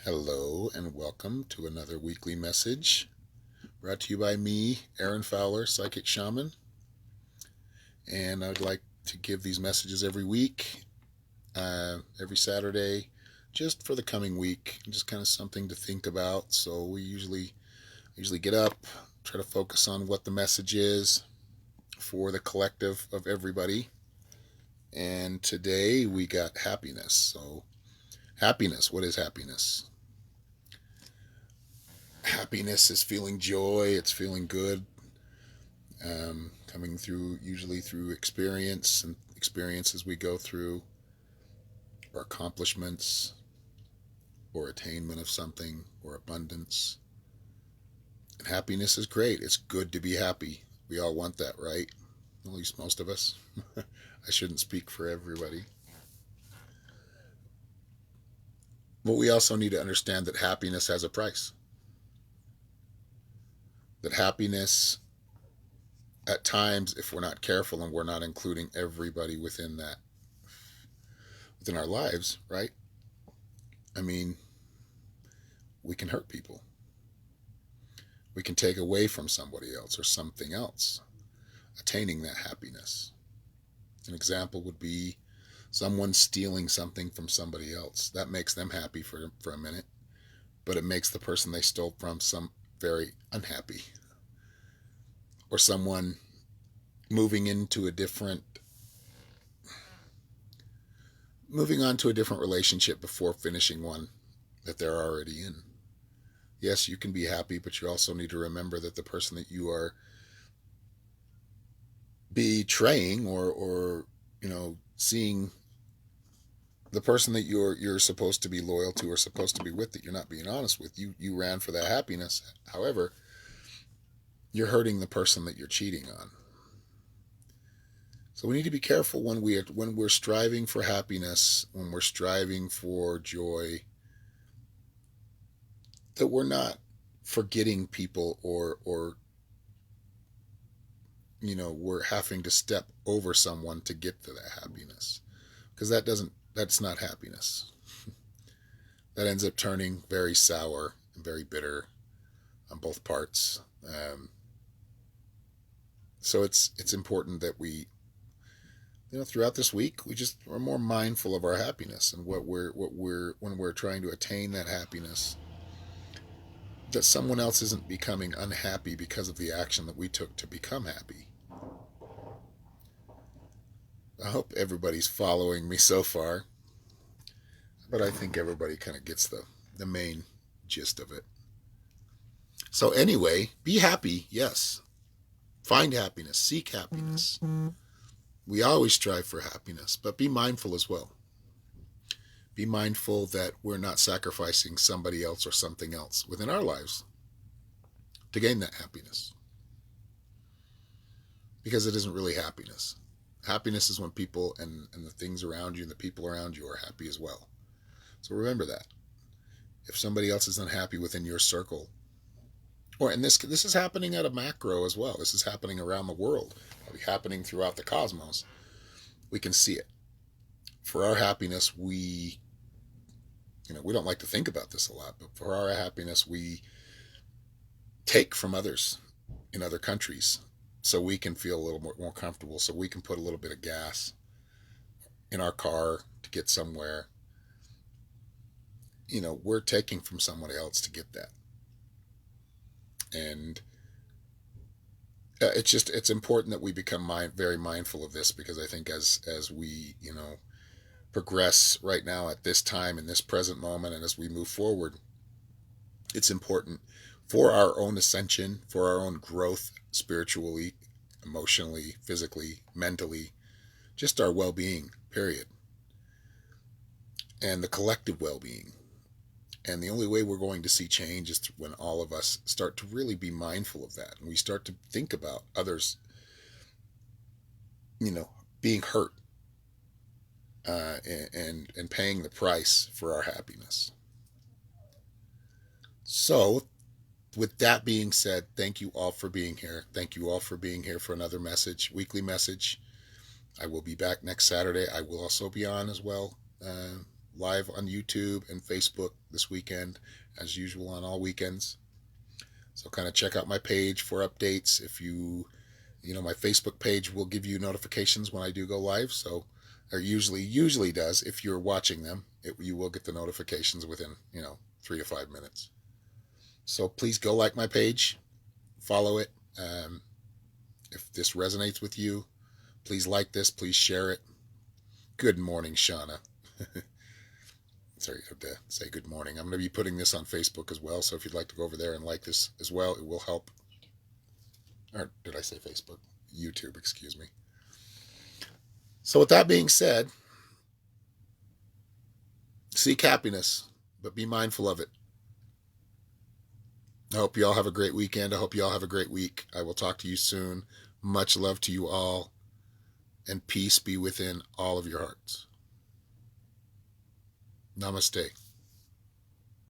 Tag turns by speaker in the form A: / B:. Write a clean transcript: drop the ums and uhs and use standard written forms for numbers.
A: Hello and welcome to another weekly message brought to you by me, Aaron Fowler, Psychic Shaman. And I'd like to give these messages every week, every Saturday, just for the coming week, just kind of something to think about. So we usually get up, try to focus on what the message is for the collective of everybody. And today we got happiness. So happiness, what is happiness? Happiness is feeling joy, it's feeling good, coming through usually through experience and experiences we go through, or accomplishments, or attainment of something, or abundance. And happiness is great. It's good to be happy. We all want that, right? At least most of us. I shouldn't speak for everybody. But we also need to understand that happiness has a price. That happiness, at times, if we're not careful and we're not including everybody within our lives, right? I mean, we can hurt people. We can take away from somebody else or something else attaining that happiness. An example would be someone stealing something from somebody else. That makes them happy for a minute, but it makes the person they stole from some very unhappy. Or someone moving into a different moving on to a different relationship before finishing one that they're already in. Yes, you can be happy, but you also need to remember that the person that you are betraying or seeing, the person that you're supposed to be loyal to or supposed to be with, that you're not being honest with, you ran for that happiness. However, you're hurting the person that you're cheating on. So we need to be careful when we're striving for happiness, when we're striving for joy, that we're not forgetting people, or we're having to step over someone to get to that happiness, because that's not happiness. That ends up turning very sour and very bitter on both parts. So it's important that we, throughout this week, we just are more mindful of our happiness and what we're when we're trying to attain that happiness, that someone else isn't becoming unhappy because of the action that we took to become happy. I hope everybody's following me so far, but I think everybody kind of gets the main gist of it. So anyway, be happy, yes. Find happiness, seek happiness. We always strive for happiness, but be mindful as well. Be mindful that we're not sacrificing somebody else or something else within our lives to gain that happiness. Because it isn't really happiness. Happiness is when people and the things around you and the people around you are happy as well. So remember that. If somebody else is unhappy within your circle, and this is happening at a macro as well. This is happening around the world, happening throughout the cosmos. We can see it. For our happiness, we don't like to think about this a lot, but for our happiness, we take from others in other countries so we can feel a little more comfortable, so we can put a little bit of gas in our car to get somewhere. We're taking from somebody else to get that. And it's important that we become very mindful of this, because I think as we progress right now at this time in this present moment, and as we move forward, it's important for our own ascension, for our own growth, spiritually, emotionally, physically, mentally, just our well-being, period, and the collective well-being. And the only way we're going to see change is when all of us start to really be mindful of that, and we start to think about others, being hurt, and paying the price for our happiness. So, with that being said, thank you all for being here. Thank you all for being here for another weekly message. I will be back next Saturday. I will also be on as well live on YouTube and Facebook this weekend, as usual on all weekends. So kind of check out my page for updates. If you my Facebook page will give you notifications when I do go live. So, or usually does. If you're watching them, you will get the notifications within 3 to 5 minutes. So please go like my page, follow it. If this resonates with you, please like this. Please share it. Good morning, Shauna. Sorry, I have to say good morning. I'm going to be putting this on Facebook as well, so if you'd like to go over there and like this as well, it will help. Or did I say Facebook? YouTube, excuse me. So with that being said, seek happiness, but be mindful of it. I hope you all have a great weekend. I hope you all have a great week. I will talk to you soon. Much love to you all, and peace be within all of your hearts. Namaste.